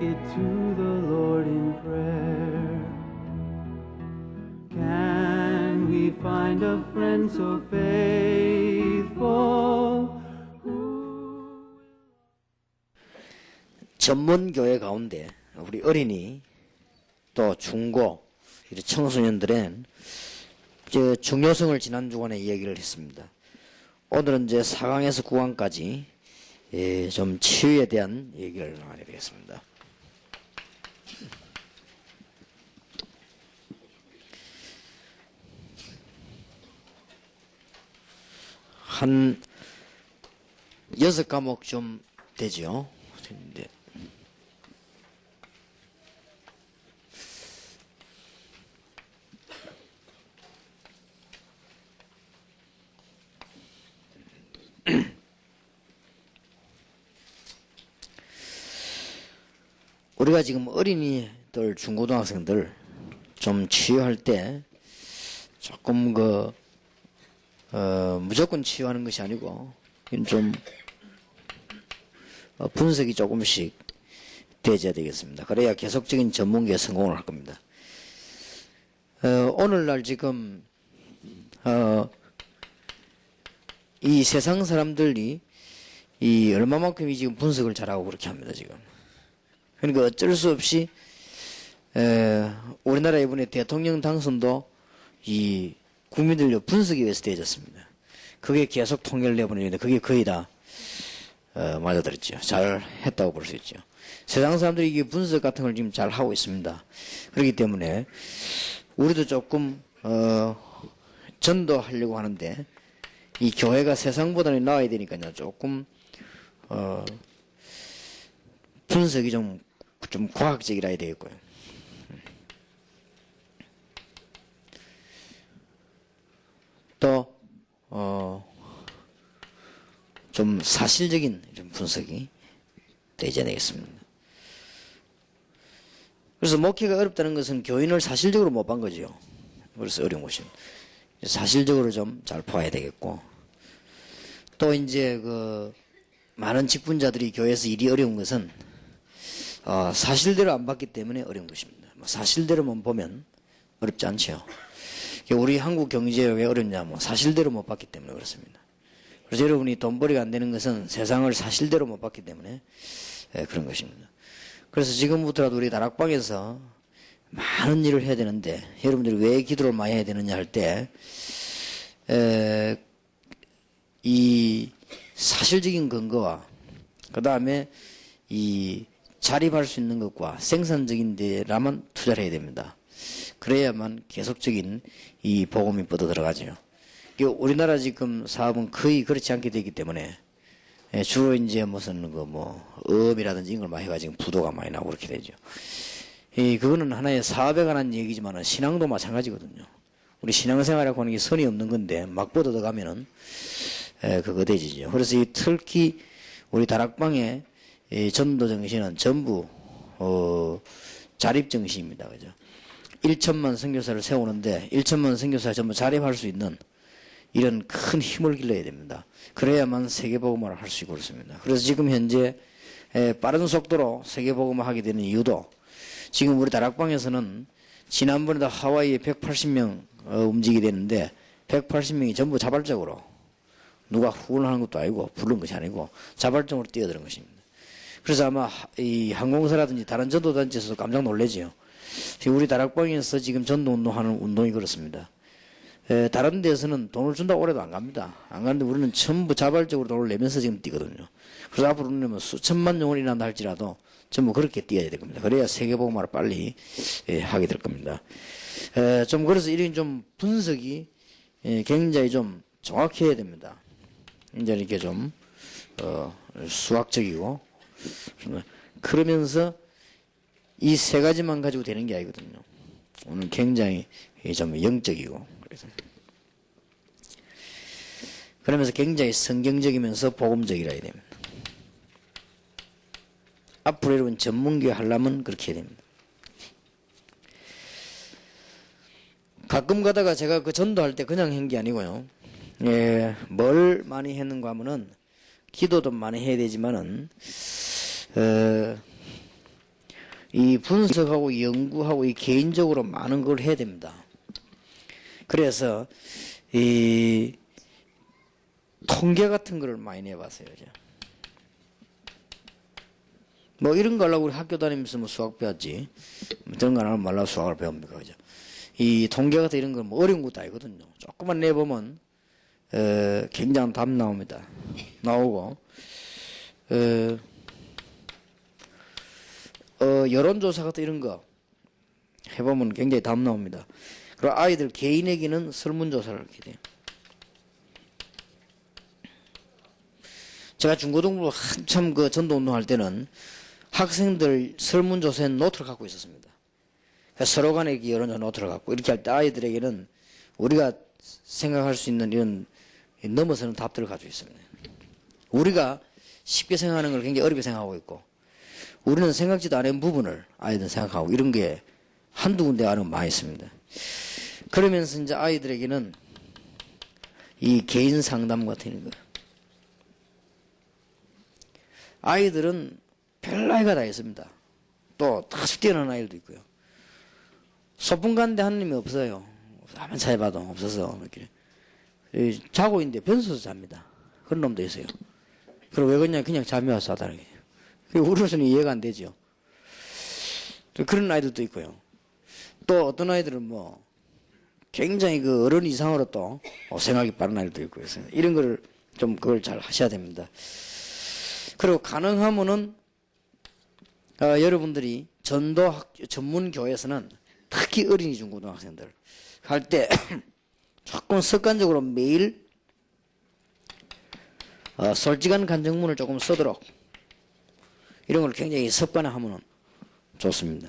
it to the Lord in prayer. Can we find a friend so faithful? 전문교회 가운데 우리 어린이 또 중고 청소년들의 중요성을 지난 주간에 이야기를 했습니다. 오늘은 이제 4강에서 9강까지 좀 치유에 대한 얘기를 하게 되겠습니다. 한 6과목 좀 되죠. 네. 우리가 지금 어린이들, 중고등학생들 좀 치유할 때 조금 무조건 치유하는 것이 아니고 좀 분석이 조금씩 되어야 되겠습니다. 그래야 계속적인 전문기에 성공을 할 겁니다. 오늘날 지금 이 세상 사람들이 얼마만큼이 지금 분석을 잘하고 그렇게 합니다. 지금. 그러니까 어쩔 수 없이 우리나라 이번에 대통령 당선도 이 국민들 분석에 의해서 되어졌습니다. 그게 계속 통계를 내보내는데 그게 거의 다 맞아들었죠. 잘 했다고 볼 수 있죠. 세상 사람들이 이게 분석 같은 걸 지금 잘 하고 있습니다. 그렇기 때문에 우리도 조금 전도하려고 하는데 이 교회가 세상보다는 나아야 되니까요. 조금 분석이 좀 과학적이라 되겠고요. 또 좀 사실적인 좀 분석이 되어야 되겠습니다. 그래서 목회가 어렵다는 것은 교인을 사실적으로 못 본 거죠. 그래서 어려운 것입니다. 사실적으로 좀 잘 봐야 되겠고, 또 이제 많은 직분자들이 교회에서 일이 어려운 것은 사실대로 안 봤기 때문에 어려운 것입니다. 사실대로만 보면 어렵지 않죠. 우리 한국 경제가 왜 어렵냐, 사실대로 못 봤기 때문에 그렇습니다. 그래서 여러분이 돈벌이가 안 되는 것은 세상을 사실대로 못 봤기 때문에 그런 것입니다. 그래서 지금부터라도 우리 다락방에서 많은 일을 해야 되는데, 여러분들이 왜 기도를 많이 해야 되느냐 할 때, 이 사실적인 근거와 그 다음에 이 자립할 수 있는 것과 생산적인 데라만 투자를 해야 됩니다. 그래야만 계속적인 이 복음이 뻗어 들어가죠. 우리나라 지금 사업은 거의 그렇지 않게 되기 때문에 주로 이제 무슨 어업이라든지 이런 걸 많이 해가지고 부도가 많이 나고 그렇게 되죠. 그거는 하나의 사업에 관한 얘기지만 신앙도 마찬가지거든요. 우리 신앙생활이라고 하는 게 선이 없는 건데 막 뻗어 들어가면은 그거 되지죠. 그래서 이 특히 우리 다락방의 전도 정신은 전부 자립 정신입니다. 그죠? 1천만 선교사를 세우는데 1천만 선교사가 전부 자립할 수 있는 이런 큰 힘을 길러야 됩니다. 그래야만 세계복음화를 할 수 있고 그렇습니다. 그래서 지금 현재 빠른 속도로 세계복음화 하게 되는 이유도, 지금 우리 다락방에서는 지난번에도 하와이에 180명 움직이게 되는데 180명이 전부 자발적으로, 누가 후원하는 것도 아니고 부른 것이 아니고 자발적으로 뛰어드는 것입니다. 그래서 아마 이 항공사라든지 다른 전도단체에서도 깜짝 놀라지요. 우리 다락방에서 지금 전도운동하는 운동이 그렇습니다. 다른 데서는 돈을 준다고 오래도 안 갑니다. 안 가는데 우리는 전부 자발적으로 돈을 내면서 지금 뛰거든요. 그래서 앞으로는 수천만 영혼이나 할지라도 전부 그렇게 뛰어야 될 겁니다. 그래야 세계복음화를 빨리 하게 될 겁니다. 좀 그래서 이런 좀 분석이 굉장히 좀 정확해야 됩니다. 이제 이렇게 좀 수학적이고, 그러면서 이 세 가지만 가지고 되는 게 아니거든요. 오늘 굉장히 좀 영적이고, 그러면서 굉장히 성경적이면서 복음적이라 해야 됩니다. 앞으로 여러분 전문교회 하려면 그렇게 해야 됩니다. 가끔 가다가 제가 전도할 때 그냥 한 게 아니고요. 뭘 많이 했는가 하면은 기도도 많이 해야 되지만은 이 분석하고 연구하고 이 개인적으로 많은 걸 해야 됩니다. 그래서 이 통계 같은 거를 많이 내봤어요. 뭐 이런 거 하려고 우리 학교 다니면서 뭐 수학 배웠지. 그런 거 안 하면 말라고 수학을 배웁니까, 그죠? 이 통계 같은 이런 건 뭐 어려운 것도 아니거든요. 조금만 내보면 굉장한 답 나옵니다. 나오고 여론조사 같은 이런 거 해보면 굉장히 답 나옵니다. 그리고 아이들 개인에게는 설문조사를 하게 돼요. 제가 중고등부 한참 그 전도운동 할 때는 학생들 설문조사에 노트를 갖고 있었습니다. 서로 간에 여론조사 노트를 갖고 이렇게 할 때 아이들에게는 우리가 생각할 수 있는 이런 넘어서는 답들을 가지고 있습니다. 우리가 쉽게 생각하는 걸 굉장히 어렵게 생각하고 있고 우리는 생각지도 않은 부분을 아이들은 생각하고 이런 게 한두 군데 아는 많이 있습니다. 그러면서 이제 아이들에게는 이 개인 상담 같은 거. 아이들은 별 나이가 다 있습니다. 또 다수 뛰어난 아이들도 있고요. 소풍 갔는데 하느님이 없어요. 한번 찾아봐도 없어서 이렇게 자고 있는데 변소서 잡니다. 그런 놈도 있어요. 그리고 왜 그러냐 그냥 잠이 와서 하다는 게. 우리로서는 이해가 안 되죠. 그런 아이들도 있고요. 또 어떤 아이들은 뭐 굉장히 그 어른 이상으로 또 생각이 빠른 아이들도 있고 그래서 이런 거를 좀 그걸 잘 하셔야 됩니다. 그리고 가능하면은 여러분들이 전도 전문 교회에서는 특히 어린이 중고등학생들 할 때 조금 습관적으로 매일 솔직한 간증문을 조금 쓰도록 이런 걸 굉장히 습관화하면 좋습니다.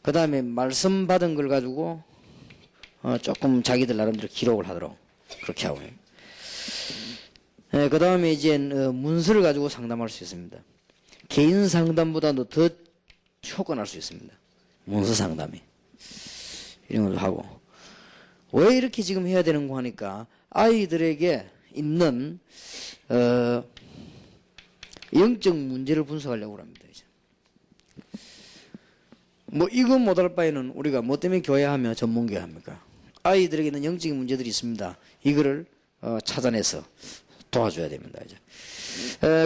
그 다음에 말씀 받은 걸 가지고 조금 자기들 나름대로 기록을 하도록 그렇게 하고요. 그 다음에 이제 문서를 가지고 상담할 수 있습니다. 개인 상담보다도 더 효과 날 수 있습니다. 문서 상담이. 이런 것도 하고. 왜 이렇게 지금 해야 되는 거 하니까 아이들에게 있는 영적 문제를 분석하려고 합니다. 이제. 뭐 이거 못할 바에는 우리가 뭐 때문에 교회하며 전문교회 합니까? 아이들에게는 영적인 문제들이 있습니다. 이거를 찾아내서 도와줘야 됩니다. 이제.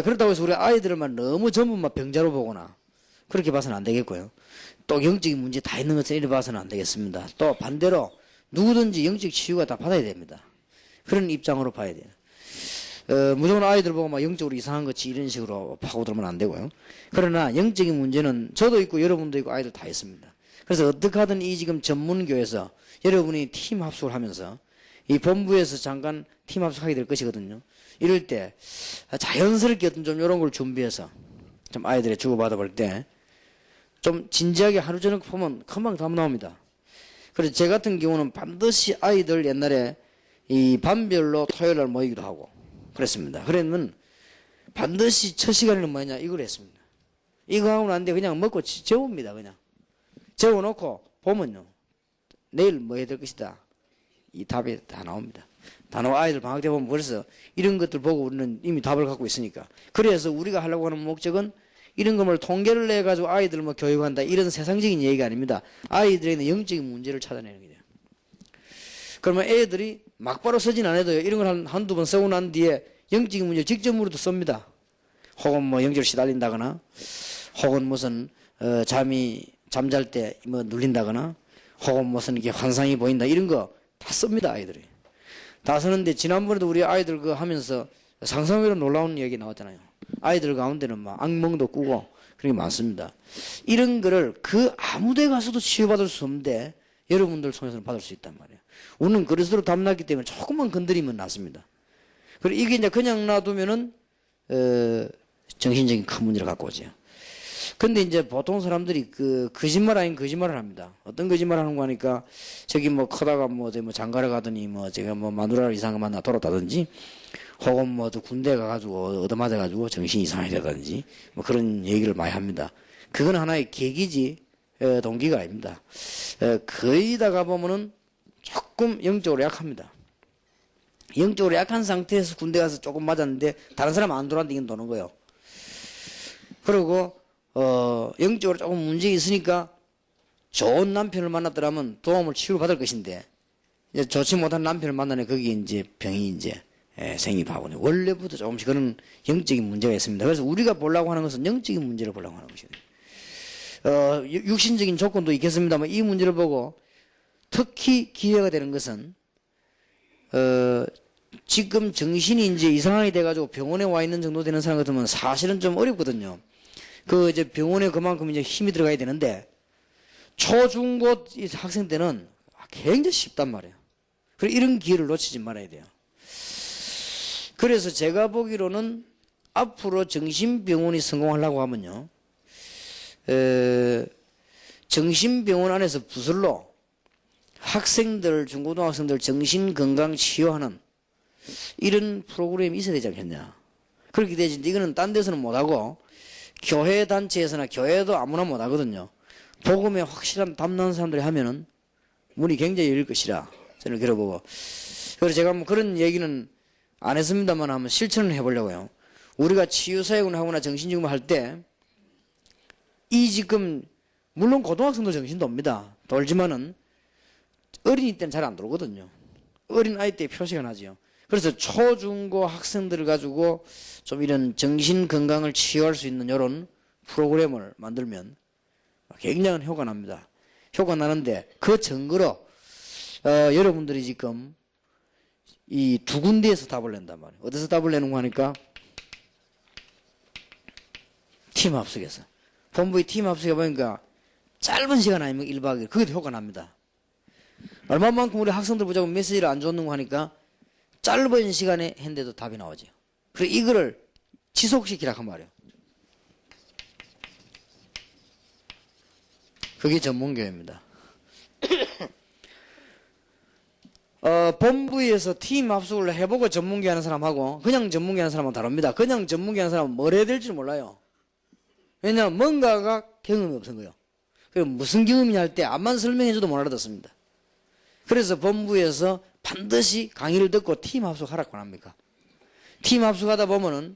그렇다고 해서 우리 아이들만 너무 전부만 병자로 보거나 그렇게 봐서는 안 되겠고요. 또 영적인 문제 다 있는 것을 이렇게 봐서는 안 되겠습니다. 또 반대로 누구든지 영적 치유가 다 받아야 됩니다. 그런 입장으로 봐야 돼요. 무조건 아이들 보고 막 영적으로 이상한 것이 이런 식으로 파고들면 안 되고요. 그러나 영적인 문제는 저도 있고 여러분도 있고 아이들 다 있습니다. 그래서 어떻게 하든 이 지금 전문교에서 여러분이 팀 합숙을 하면서 이 본부에서 잠깐 팀 합숙하게 될 것이거든요. 이럴 때 자연스럽게 어떤 좀 이런 걸 준비해서 좀 아이들이 주고받아 볼 때 좀 진지하게 하루 저녁 보면 금방 답 나옵니다. 그래서 제 같은 경우는 반드시 아이들 옛날에 이 반별로 토요일날 모이기도 하고 그랬습니다. 그러면 반드시 첫 시간에는 뭐냐 이걸 했습니다. 이거 하고 난 뒤에 그냥 먹고 재웁니다. 그냥 재워놓고 보면요 내일 뭐 해야 될 것이다 이 답이 다 나옵니다. 다 나와 아이들 방학 때 보면 벌써 이런 것들 보고 우리는 이미 답을 갖고 있으니까. 그래서 우리가 하려고 하는 목적은 이런 것을 통계를 내 가지고 아이들을 뭐 교육한다 이런 세상적인 얘기가 아닙니다. 아이들에게 영적인 문제를 찾아내는 거예요. 그러면 애들이 막바로 쓰진 않아도요. 이런 걸 한두 번 쓰고 난 뒤에 영적인 문제를 직접 물어도 씁니다. 혹은 뭐 영적으로 시달린다거나 혹은 무슨 잠잘 때 뭐 눌린다거나 혹은 무슨 이게 환상이 보인다 이런 거 다 씁니다. 아이들이 다 쓰는데 지난번에도 우리 아이들 그 하면서 상상외로 놀라운 얘기 나왔잖아요. 아이들 가운데는 막 악몽도 꾸고 그런 게 많습니다. 이런 거를 그 아무데 가서도 치유받을 수 없는데 여러분들 통해서는 받을 수 있단 말이에요. 우리는 그리스도로 담났기 때문에 조금만 건드리면 낫습니다. 그리고 이게 이제 그냥 놔두면은 정신적인 큰 문제를 갖고 오죠. 근데 이제 보통 사람들이 거짓말 아닌 거짓말을 합니다. 어떤 거짓말 하는 거 하니까 저기 뭐 커다가 뭐 장가를 가더니 뭐 제가 뭐 마누라를 이상한 거 만나 돌았다든지 혹은 뭐 군대 가가지고 얻어맞아가지고 정신이 이상해졌다든지 뭐 그런 얘기를 많이 합니다. 그건 하나의 계기지 동기가 아닙니다. 거의 다 가보면은 조금 영적으로 약합니다. 영적으로 약한 상태에서 군대 가서 조금 맞았는데 다른 사람 안 돌아다니긴 도는 거예요. 그리고 영적으로 조금 문제 있으니까 좋은 남편을 만났더라면 도움을 치유받을 것인데, 이제 좋지 못한 남편을 만나네, 거기에 이제 병이 이제 생기하고요. 원래부터 조금씩 그런 영적인 문제가 있습니다. 그래서 우리가 보려고 하는 것은 영적인 문제를 보려고 하는 것이거든요. 육신적인 조건도 있겠습니다만 이 문제를 보고 특히 기회가 되는 것은, 지금 정신이 이제 이상하게 돼가지고 병원에 와 있는 정도 되는 사람 같으면 사실은 좀 어렵거든요. 이제 병원에 그만큼 이제 힘이 들어가야 되는데, 초중고 학생 때는 굉장히 쉽단 말이에요. 그래서 이런 기회를 놓치지 말아야 돼요. 그래서 제가 보기로는 앞으로 정신병원이 성공하려고 하면요, 정신병원 안에서 부설로 학생들, 중고등학생들 정신건강 치유하는 이런 프로그램이 있어야 되지 않겠냐. 그렇게 되지. 이거는 딴 데서는 못하고 교회 단체에서나 교회도 아무나 못하거든요. 복음에 확실한 담는 사람들이 하면은 문이 굉장히 열릴 것이라 저는 그래 보고. 그래서 제가 뭐 그런 얘기는 안 했습니다만 한번 실천을 해보려고요. 우리가 치유사역을 하거나 정신증을 할 때 이 지금 물론 고등학생도 정신 돕니다. 돌지만은 어린이 때는 잘 안 돌거든요. 어린 아이 때 표시가 나죠. 그래서 초중고 학생들을 가지고 좀 이런 정신 건강을 치유할 수 있는 이런 프로그램을 만들면 굉장한 효과가 납니다. 효과 나는데 그 증거로 여러분들이 지금 이 두 군데에서 답을 낸단 말이에요. 어디서 답을 내는 거 하니까 팀 합숙에서. 본부의 팀 합숙에 보니까 짧은 시간 아니면 1박 2일 그게 효과 납니다. 얼마만큼 우리 학생들 보자고 메시지를 안 줬는 거 하니까 짧은 시간에 했는데도 답이 나오죠. 그래서 이거를 지속시키라 한 말이에요. 그게 전문교회입니다. 본부에서 팀 합숙을 해보고 전문교 하는 사람하고 그냥 전문교 하는 사람은 다릅니다. 그냥 전문교 하는 사람은 뭘 해야 될지 몰라요. 왜냐하면 뭔가가 경험이 없은 거예요. 그리고 무슨 경험이냐 할 때 암만 설명해줘도 못 알아듣습니다. 그래서 본부에서 반드시 강의를 듣고 팀 합숙하라고 합니까? 팀 합숙하다 보면은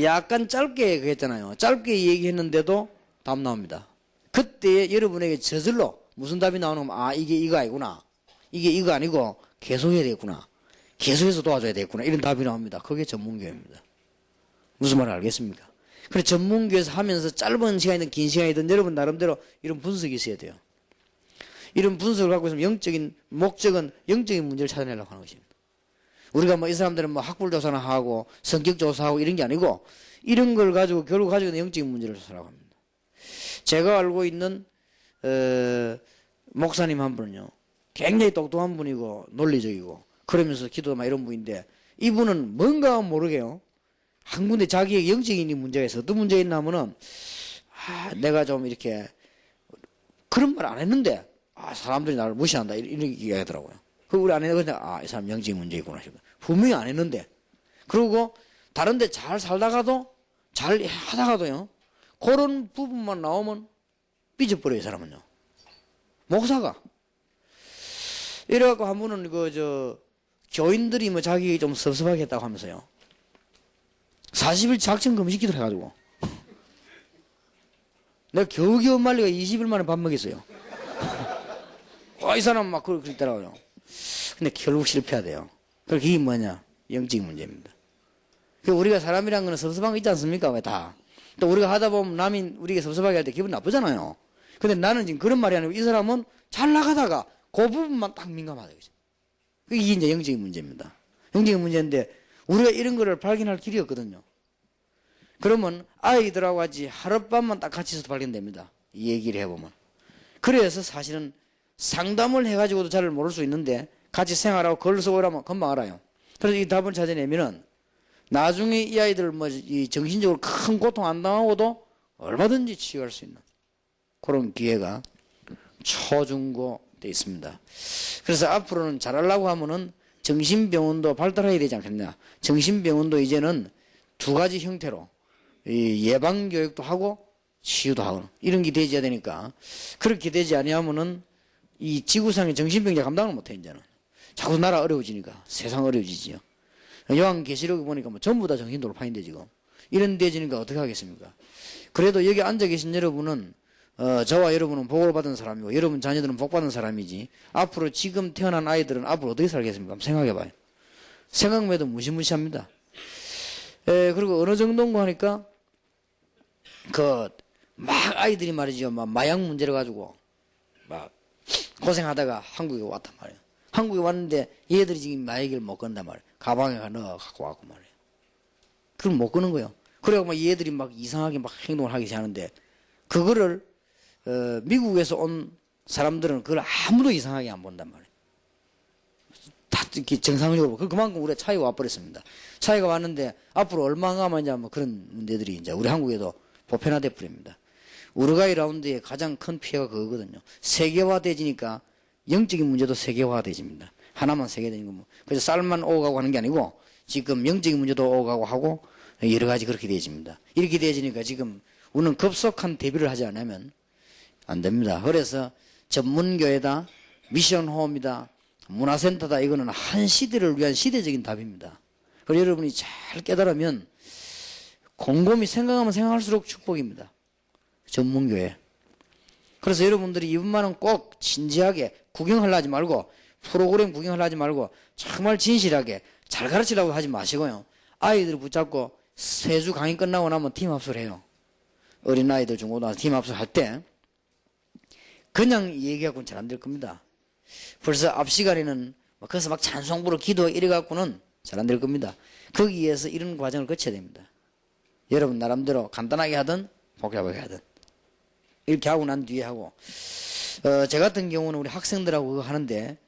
약간 짧게 했잖아요. 짧게 얘기했는데도 답 나옵니다. 그때 여러분에게 저절로 무슨 답이 나오는 거면 이게 이거 아니구나. 이게 이거 아니고 계속해야 되겠구나. 계속해서 도와줘야 되겠구나. 이런 답이 나옵니다. 그게 전문교회입니다. 무슨 말을 알겠습니까? 그래서 전문교회에서 하면서 짧은 시간이든 긴 시간이든 여러분 나름대로 이런 분석이 있어야 돼요. 이런 분석을 갖고 있으면 영적인 목적은 영적인 문제를 찾아내려고 하는 것입니다. 우리가 뭐 이 사람들은 뭐 학불조사나 하고 성격조사하고 이런 게 아니고 이런 걸 가지고 결국 가지고 있는 영적인 문제를 조사하라고 합니다. 제가 알고 있는 목사님 한 분은요, 굉장히 똑똑한 분이고 논리적이고 그러면서 기도도 막 이런 분인데 이분은 뭔가 모르게요, 한 군데 자기의 영적인 문제가 있어. 어떤 문제가 있나 하면은 내가 좀 이렇게 그런 말 안 했는데 사람들이 나를 무시한다 이런 얘기하더라고요. 그 우리 안 했는데 이 사람 영적인 문제 있구나 싶어. 분명히 안 했는데. 그리고 다른 데 잘 살다가도 잘 하다가도요, 그런 부분만 나오면 삐져버려요, 이 사람은요. 목사가. 이래갖고 한 분은 교인들이 뭐 자기 좀 섭섭하게 했다고 하면서요, 40일 작정 금식 기도를 해가지고 내가 겨우겨우 말리가 20일 만에 밥 먹였어요. 이 사람 막 그러더라고요. 근데 결국 실패하대요. 그게 뭐냐? 영적인 문제입니다. 우리가 사람이란 거는 섭섭한 거 있지 않습니까? 왜 다. 또 우리가 하다 보면 남이 우리가 섭섭하게 할 때 기분 나쁘잖아요. 근데 나는 지금 그런 말이 아니고 이 사람은 잘 나가다가 그 부분만 딱 민감하다. 이게 이제 영적인 문제입니다. 영적인 문제인데 우리가 이런 거를 발견할 길이 없거든요. 그러면 아이들하고 같이 하룻밤만 딱 같이 있어도 발견됩니다. 이 얘기를 해보면. 그래서 사실은 상담을 해가지고도 잘 모를 수 있는데 같이 생활하고 글을 쓰고 이러면 금방 알아요. 그래서 이 답을 찾아내면은 나중에 이 아이들 이 정신적으로 큰 고통 안 당하고도 얼마든지 치유할 수 있는 그런 기회가 초중고 돼 있습니다. 그래서 앞으로는 잘하려고 하면은 정신병원도 발달해야 되지 않겠냐. 정신병원도 이제는 두 가지 형태로 예방교육도 하고 치유도 하고 이런 게 되어야 되니까, 그렇게 되지 아니하면은 이 지구상의 정신병자 감당을 못해. 이제는 자꾸 나라 어려워지니까 세상 어려워지지요. 요한계시록에 보니까 뭐 전부 다 정신 돌파인데 지금 이런 데지니까 어떻게 하겠습니까? 그래도 여기 앉아 계신 여러분은 저와 여러분은 복을 받은 사람이고 여러분 자녀들은 복 받은 사람이지 앞으로 지금 태어난 아이들은 앞으로 어떻게 살겠습니까? 한번 생각해봐요. 생각만 해도 무시무시합니다. 그리고 어느 정도인가 하니까 막 아이들이 말이죠. 막 마약 문제를 가지고 막 고생하다가 한국에 왔단 말이에요. 한국에 왔는데 얘들이 지금 마약을 못 건단 말이에요. 가방에 넣어 갖고 왔고 말이에요. 그럼 못 끄는 거예요. 그래갖고 막 얘들이 막 이상하게 막 행동을 하기 시작하는데 그거를 미국에서 온 사람들은 그걸 아무도 이상하게 안 본단 말이에요. 다 이렇게 정상적으로 그만큼 우리가 차이가 와버렸습니다. 차이가 왔는데 앞으로 얼마나 가면 뭐 그런 문제들이 이제 우리 한국에도 보편화돼 버립니다. 우루과이 라운드의 가장 큰 피해가 그거거든요. 세계화되지니까 영적인 문제도 세계화되집니다. 하나만 세계되는 거 뭐. 그래서 쌀만 오가고 하는 게 아니고 지금 영적인 문제도 오가고 하고 여러 가지 그렇게 되어집니다. 이렇게 되어지니까 지금 우리는 급속한 대비를 하지 않으면 안 됩니다. 그래서 전문교회다, 미션홈이다, 문화센터다 이거는 한 시대를 위한 시대적인 답입니다. 그리고 여러분이 잘 깨달으면 곰곰이 생각하면 생각할수록 축복입니다. 전문교회. 그래서 여러분들이 이분만은 꼭 진지하게 구경하려 하지 말고 프로그램 구경하려 하지 말고 정말 진실하게 잘 가르치려고 하지 마시고요. 아이들 붙잡고 3주 강의 끝나고 나면 팀 합수를 해요. 어린아이들 중고등학교 팀 합수할 때 그냥 얘기하고는 잘 안 될 겁니다. 벌써 앞 시간에는 거기서 막 찬송부로 기도 이래갖고는 잘 안 될 겁니다. 거기에서 이런 과정을 거쳐야 됩니다. 여러분 나름대로 간단하게 하든 복잡하게 하든 이렇게 하고 난 뒤에 하고 제 같은 경우는 우리 학생들하고 그거 하는데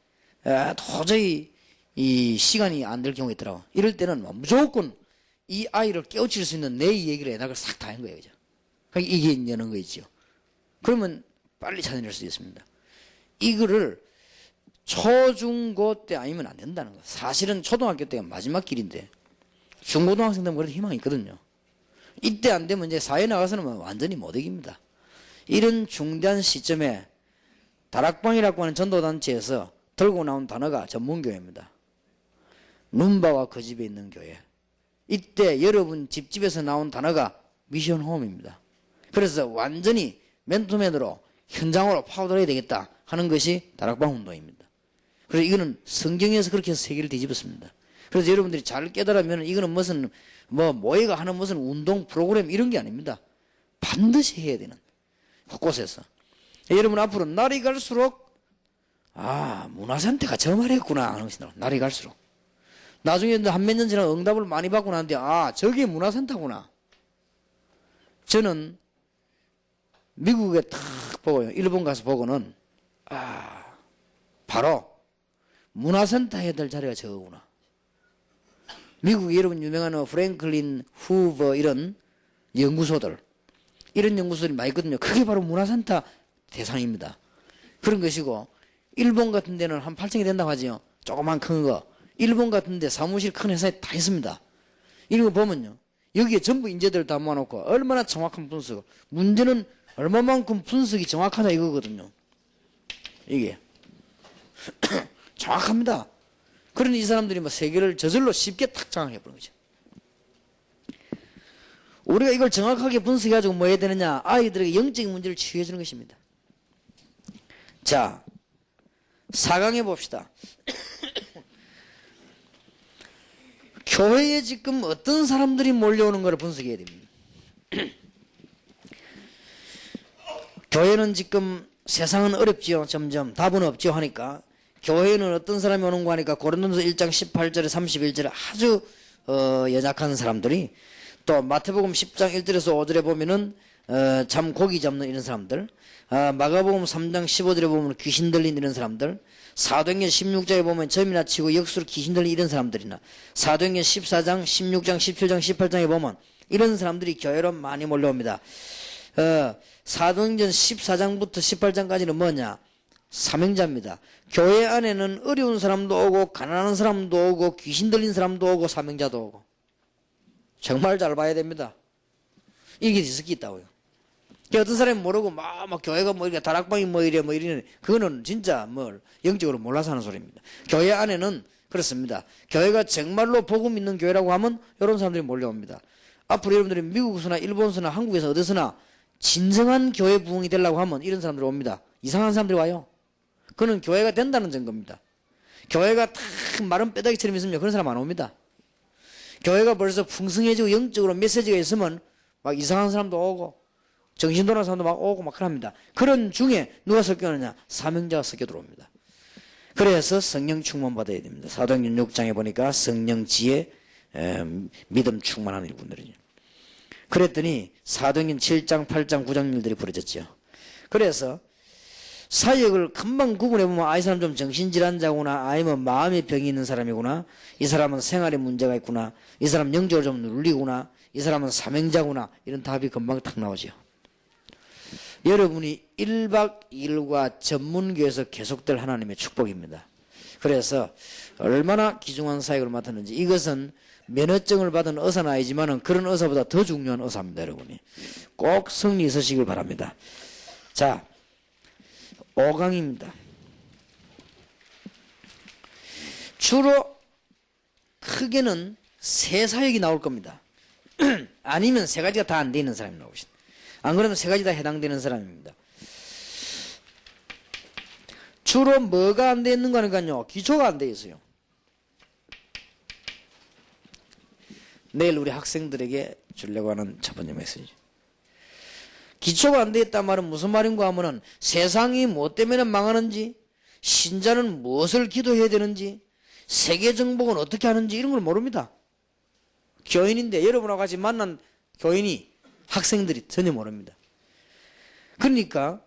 도저히 이 시간이 안 될 경우가 있더라고. 이럴 때는 무조건 이 아이를 깨우칠 수 있는 내 얘기를 에다가 싹 다 한 거예요. 그죠? 그러니까 이게 여는 거 있죠. 그러면 빨리 찾아낼 수 있습니다. 이거를 초중고 때 아니면 안 된다는 거. 사실은 초등학교 때가 마지막 길인데 중고등학생 되면 그래도 희망이 있거든요. 이때 안 되면 이제 사회 나가서는 완전히 못 이깁니다. 이런 중대한 시점에 다락방이라고 하는 전도단체에서 들고 나온 단어가 전문교회입니다. 눈바와 그 집에 있는 교회. 이때 여러분 집집에서 나온 단어가 미션홈입니다. 그래서 완전히 맨투맨으로 현장으로 파고들어야 되겠다 하는 것이 다락방 운동입니다. 그래서 이거는 성경에서 그렇게 해서 세계를 뒤집었습니다. 그래서 여러분들이 잘 깨달으면 이거는 무슨 모회가 하는 무슨 운동 프로그램 이런 게 아닙니다. 반드시 해야 되는 곳곳에서. 여러분 앞으로 날이 갈수록 문화센터가 저 말했구나 하는 것이 날이 갈수록 나중에 한 몇 년 지나 응답을 많이 받고 나는데 저게 문화센터구나. 저는 미국에 탁 보고요. 일본 가서 보고는 바로 문화센터 해야 될 자리가 저거구나. 미국에 여러분 유명한 프랭클린 후버 이런 연구소들 이런 연구소들이 많이 있거든요. 그게 바로 문화센터 대상입니다. 그런 것이고 일본 같은 데는 한 8층이 된다고 하죠. 조그만 큰 거. 일본 같은 데 사무실 큰 회사에 다 있습니다. 이런 거 보면요. 여기에 전부 인재들 다 모아놓고 얼마나 정확한 분석. 문제는 얼마만큼 분석이 정확하냐 이거거든요. 이게. 정확합니다. 그러니 이 사람들이 세계를 저절로 쉽게 탁 장악해버린 거죠. 우리가 이걸 정확하게 분석해가지고 뭐 해야 되느냐. 아이들에게 영적인 문제를 치유해주는 것입니다. 자, 4강해 봅시다. 교회에 지금 어떤 사람들이 몰려오는 걸 분석해야 됩니다. 교회는 지금 세상은 어렵지요. 점점 답은 없죠 하니까 교회는 어떤 사람이 오는 거 하니까 고린도전서 1장 18절에 31절에 아주 연약한 사람들이 또 마태복음 10장 1절에서 5절에 보면은 참 고기 잡는 이런 사람들 마가복음 3장 15절에 보면 귀신 들린 이런 사람들 사도행전 16장에 보면 점이나 치고 역수로 귀신 들린 이런 사람들이나 사도행전 14장 16장 17장 18장에 보면 이런 사람들이 교회로 많이 몰려옵니다. 사도행전 14장부터 18장까지는 뭐냐? 사명자입니다. 교회 안에는 어려운 사람도 오고 가난한 사람도 오고 귀신 들린 사람도 오고 사명자도 오고 정말 잘 봐야 됩니다. 이게 디스크 있다고요. 어떤 사람이 모르고 막 교회가 이렇게 다락방이 이래 그거는 진짜 영적으로 몰라서 하는 소리입니다. 교회 안에는 그렇습니다. 교회가 정말로 복음 있는 교회라고 하면 이런 사람들이 몰려옵니다. 앞으로 여러분들이 미국에서나 일본에서나 한국에서 어디서나 진정한 교회 부흥이 되려고 하면 이런 사람들이 옵니다. 이상한 사람들이 와요. 그는 교회가 된다는 증거입니다. 교회가 탁 마른 뼈다귀처럼 있으면 그런 사람 안 옵니다. 교회가 벌써 풍성해지고 영적으로 메시지가 있으면 막 이상한 사람도 오고 정신 돌아온 사람도 막 오고 막 그럽니다. 그런 중에 누가 섞여오느냐? 사명자가 섞여 들어옵니다. 그래서 성령 충만 받아야 됩니다. 사도행전 6장에 보니까 성령 지혜 믿음 충만한 일꾼들이죠. 그랬더니 사도행전 7장 8장 9장 일들이 벌어졌죠. 그래서 사역을 금방 구분해보면 이 사람 좀 정신질환자구나, 아니면 마음의 병이 있는 사람이구나, 이 사람은 생활에 문제가 있구나, 이 사람 영적으로 좀 눌리구나, 이 사람은 사명자구나, 이런 답이 금방 탁 나오죠. 여러분이 1박 2일과 전문교에서 계속될 하나님의 축복입니다. 그래서 얼마나 귀중한 사역을 맡았는지, 이것은 면허증을 받은 의사는 아니지만 그런 의사보다 더 중요한 의사입니다. 여러분이 꼭 성리 있으시길 바랍니다. 자, 5강입니다. 주로 크게는 세 사역이 나올 겁니다. 아니면 세 가지가 다 안 돼 있는 사람이 나오십니다. 안 그러면 세 가지 다 해당되는 사람입니다. 주로 뭐가 안 돼 있는 거니까요, 기초가 안 돼 있어요. 내일 우리 학생들에게 주려고 하는 첫 번째 메시지. 기초가 안 돼 있단 말은 무슨 말인가 하면은 세상이 뭐 때문에 망하는지, 신자는 무엇을 기도해야 되는지, 세계 정복은 어떻게 하는지 이런 걸 모릅니다. 교인인데 여러분하고 같이 만난 교인이, 학생들이 전혀 모릅니다. 그러니까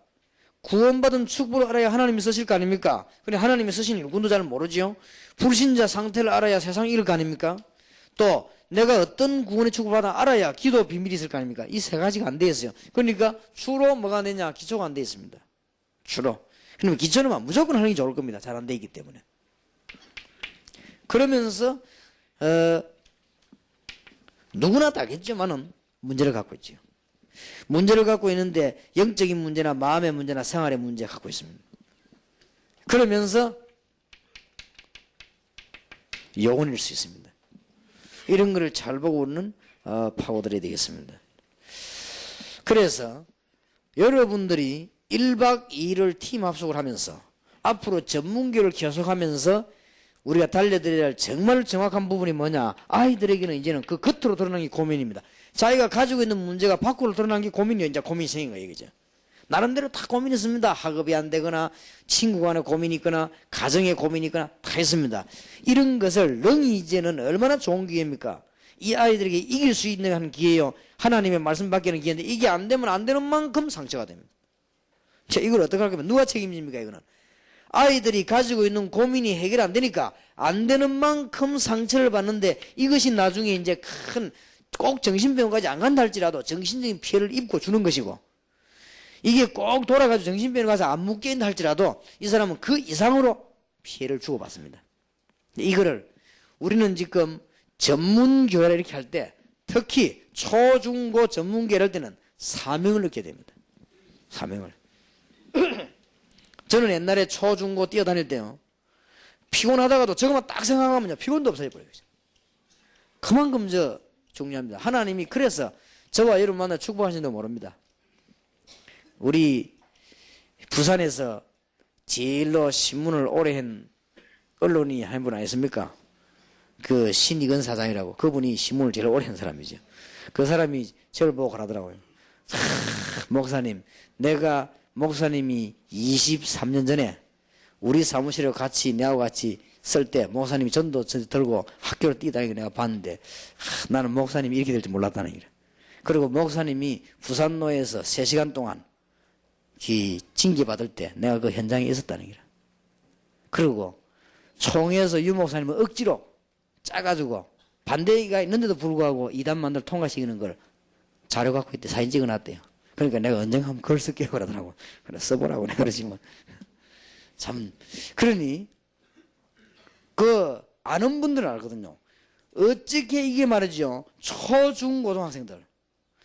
구원받은 축복을 알아야 하나님이 쓰실 거 아닙니까? 근데 하나님이 쓰신 일꾼도 잘 모르지요. 불신자 상태를 알아야 세상 이길 거 아닙니까? 또 내가 어떤 구원의 축복을 받아 알아야 기도 비밀이 있을 거 아닙니까? 이 세 가지가 안 돼 있어요. 그러니까 주로 뭐가 안 되냐? 기초가 안 돼 있습니다. 주로. 그러면 기초는 무조건 하는 게 좋을 겁니다. 잘 안 돼 있기 때문에. 그러면서 누구나 다겠지만은 문제를 갖고 있죠. 문제를 갖고 있는데 영적인 문제나 마음의 문제나 생활의 문제 갖고 있습니다. 그러면서 영혼일 수 있습니다. 이런 거를 잘 보고 우리는 파고들어야 되겠습니다. 그래서 여러분들이 1박 2일을 팀 합숙을 하면서 앞으로 전문교를 계속하면서 우리가 달려드려야 할 정말 정확한 부분이 뭐냐? 아이들에게는 이제는 그 겉으로 드러나는 게 고민입니다. 자기가 가지고 있는 문제가 밖으로 드러나는 게 고민이에요. 이제 고민이 생긴 거예요. 그죠? 나름대로 다 고민이 있습니다. 학업이 안 되거나 친구 간에 고민이 있거나 가정에 고민이 있거나 다 있습니다. 이런 것을 능히 이제는 얼마나 좋은 기회입니까? 이 아이들에게 이길 수 있는 하는 기회요. 하나님의 말씀 받기는 기회인데 이게 안 되면 안 되는 만큼 상처가 됩니다. 자, 이걸 어떻게 할 거면 누가 책임집니까? 이거는 아이들이 가지고 있는 고민이 해결 안 되니까 안 되는 만큼 상처를 받는데 이것이 나중에 이제 큰 꼭 정신병원까지 안 간다 할지라도 정신적인 피해를 입고 주는 것이고, 이게 꼭 돌아가지고 정신병원 가서 안 묶여있다 할지라도 이 사람은 그 이상으로 피해를 주고받습니다. 이거를 우리는 지금 전문교회를 이렇게 할 때, 특히 초중고 전문교회를 할 때는 사명을 느끼게 됩니다. 사명을. 저는 옛날에 초중고 뛰어다닐 때요, 피곤하다가도 저것만 딱 생각하면요 피곤도 없어져 버려요. 그만큼 중요합니다. 하나님이 그래서 저와 여러분 만나 축복하신다고 모릅니다. 우리 부산에서 제일로 신문을 오래 한 언론이 한 분 아니십니까? 그 신익은 사장이라고, 그분이 신문을 제일 오래 한 사람이죠. 그 사람이 저를 보고 그러더라고요. 목사님, 내가 목사님이 23년 전에 우리 사무실에 같이 내하고 같이 쓸 때 목사님이 전도 들고 학교를 뛰다니까 내가 봤는데 나는 목사님이 이렇게 될 줄 몰랐다는 거예요. 그리고 목사님이 부산로에서 3시간 동안 징계 받을 때 내가 그 현장에 있었다는 거예요. 그리고 총회에서 유 목사님은 억지로 짜가지고 반대가 있는데도 불구하고 이단만들 통과시키는 걸 자료 갖고 있대. 사진 찍어놨대요. 그러니까 내가 언젠가 한번 글 쓸게요 그러더라고. 그래 써보라고 내가 그러지만 참, 그러니 그 아는 분들은 알거든요. 어떻게 이게 말이죠, 초중고등학생들,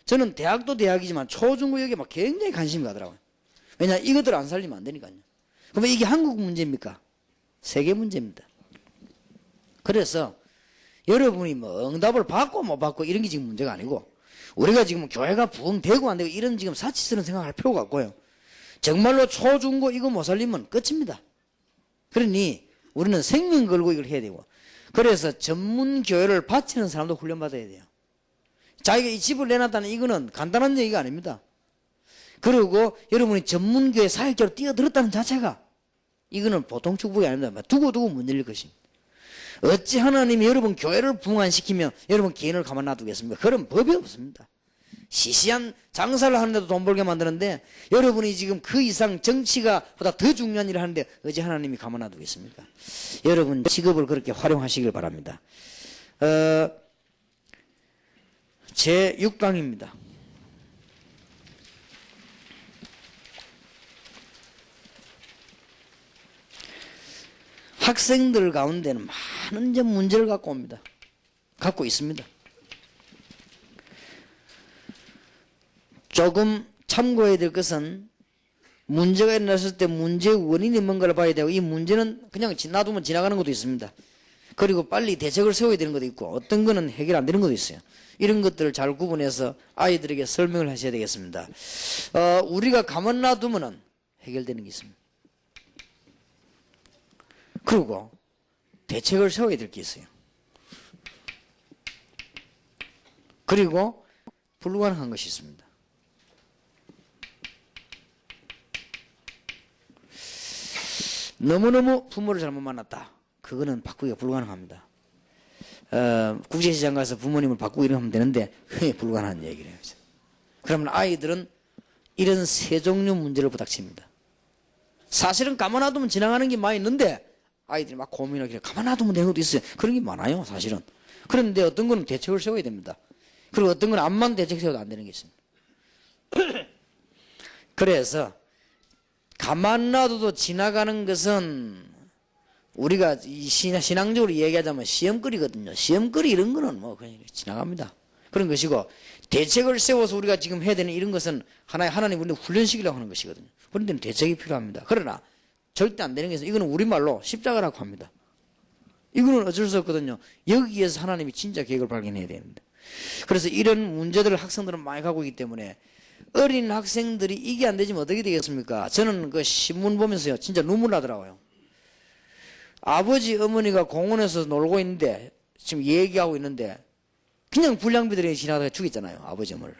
저는 대학도 대학이지만 초중고역에 막 굉장히 관심이 가더라고요. 왜냐, 이것들 안 살리면 안 되니까요. 그러면 이게 한국 문제입니까? 세계 문제입니다. 그래서 여러분이 뭐 응답을 받고 못 받고 이런 게 지금 문제가 아니고, 우리가 지금 교회가 부흥되고 안 되고 이런 지금 사치스러운 생각할 필요가 없고요. 정말로 초중고 이거 못 살리면 끝입니다. 그러니 우리는 생명 걸고 이걸 해야 되고, 그래서 전문 교회를 바치는 사람도 훈련받아야 돼요. 자기가 이 집을 내놨다는 이거는 간단한 얘기가 아닙니다. 그리고 여러분이 전문교회 사역자로 뛰어들었다는 자체가 이거는 보통 축복이 아닙니다. 두고두고 못 열릴 것입니다. 어찌 하나님이 여러분 교회를 부흥시키면 여러분 개인을 가만 놔두겠습니까? 그런 법이 없습니다. 시시한 장사를 하는데도 돈 벌게 만드는데 여러분이 지금 그 이상 정치가 보다 더 중요한 일을 하는데 어찌 하나님이 가만 놔두겠습니까? 여러분 직업을 그렇게 활용하시길 바랍니다. 제 6강입니다. 학생들 가운데는 많은 점 문제를 갖고 옵니다. 갖고 있습니다. 조금 참고해야 될 것은 문제가 일어났을 때 문제의 원인이 뭔가를 봐야 되고, 이 문제는 그냥 놔두면 지나가는 것도 있습니다. 그리고 빨리 대책을 세워야 되는 것도 있고, 어떤 거는 해결 안 되는 것도 있어요. 이런 것들을 잘 구분해서 아이들에게 설명을 하셔야 되겠습니다. 우리가 가만 놔두면 해결되는 게 있습니다. 그리고 대책을 세워야 될 게 있어요. 그리고 불가능한 것이 있습니다. 너무너무 부모를 잘못 만났다. 그거는 바꾸기가 불가능합니다. 국제시장 가서 부모님을 바꾸고 이러면 되는데 그게 불가능한 얘기래요. 그러면 아이들은 이런 세 종류 문제를 부닥칩니다. 사실은 가만 놔두면 지나가는 게 많이 있는데 아이들이 막 고민하기를 가만 놔두면 되는 것도 있어요. 그런 게 많아요, 사실은. 그런데 어떤 거는 대책을 세워야 됩니다. 그리고 어떤 건 암만 대책 세워도 안 되는 게 있습니다. 그래서 가만 놔둬도 지나가는 것은 우리가 신앙적으로 얘기하자면 시험거리거든요. 시험거리 이런 거는 뭐 그냥 지나갑니다. 그런 것이고, 대책을 세워서 우리가 지금 해야 되는 이런 것은 하나님 우리는 훈련시키려고 하는 것이거든요. 그런 데는 대책이 필요합니다. 그러나 절대 안 되는 것은 이거는 우리말로 십자가라고 합니다. 이거는 어쩔 수 없거든요. 여기에서 하나님이 진짜 계획을 발견해야 되는데. 그래서 이런 문제들을 학생들은 많이 갖고 있기 때문에 어린 학생들이 이게 안 되지면 어떻게 되겠습니까? 저는 그 신문 보면서요, 진짜 눈물 나더라고요. 아버지, 어머니가 공원에서 놀고 있는데, 지금 얘기하고 있는데, 그냥 불량배들이 지나다가 죽였잖아요, 아버지, 어머니를.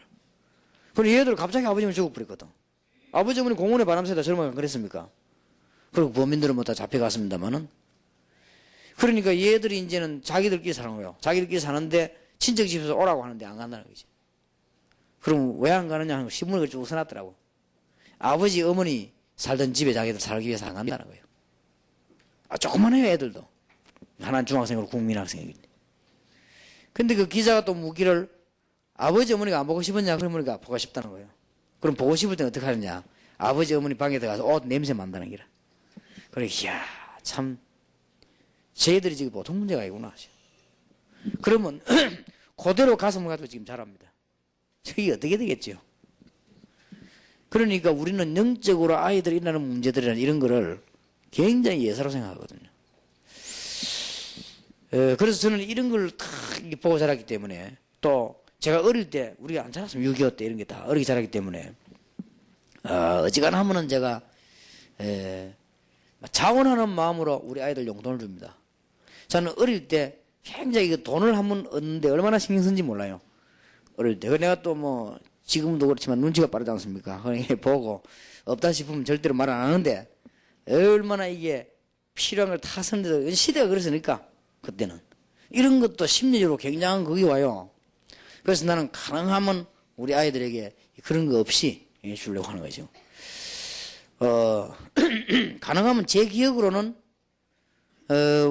그리고 얘들 갑자기 아버지, 어머니 죽어버렸거든. 아버지, 어머니 공원에 바람 쐬다 젊어가 그랬습니까? 그리고 범인들은 뭐 다 잡혀갔습니다만은. 그러니까 얘들이 이제는 자기들끼리 사는 거예요. 자기들끼리 사는데 친척 집에서 오라고 하는데 안 간다는 거지. 그럼 왜 안 가느냐 하는 신문을 쭉 써놨더라고. 아버지, 어머니 살던 집에 자기들 살기 위해서 안 간다는 거예요. 조그만해요, 애들도. 하나는 중학생으로 국민학생이거든요. 근데 그 기자가 또 묻기를 아버지, 어머니가 안 보고 싶었냐? 그러니까 보고 싶다는 거예요. 그럼 보고 싶을 때는 어떻게 하느냐? 아버지, 어머니 방에 들어가서 옷 냄새 만다는 기라. 그래, 이야, 참, 쟤들이 지금 보통 문제가 아니구나. 그러면, 그대로 가슴을 가지고 지금 자랍니다. 저게 어떻게 되겠죠? 그러니까 우리는 영적으로 아이들이 일어나는 문제들이나 이런 거를 굉장히 예사로 생각하거든요. 그래서 저는 이런 걸 다 보고 자랐기 때문에, 또 제가 어릴 때, 우리가 안 자랐으면 6.25 때 이런 게 다 어리게 자랐기 때문에, 어지간하면은 제가, 자원하는 마음으로 우리 아이들 용돈을 줍니다. 저는 어릴 때 굉장히 그 돈을 한번 얻는데 얼마나 신경 쓴지 몰라요. 어릴 때. 내가 또 뭐, 지금도 그렇지만 눈치가 빠르지 않습니까? 그러니까 보고, 없다 싶으면 절대로 말 안 하는데, 얼마나 이게 필요한 걸 다 썼는데도, 시대가 그랬으니까, 그때는. 이런 것도 심리적으로 굉장한 그게 와요. 그래서 나는 가능하면 우리 아이들에게 그런 거 없이 주려고 하는 거죠. 가능하면 제 기억으로는,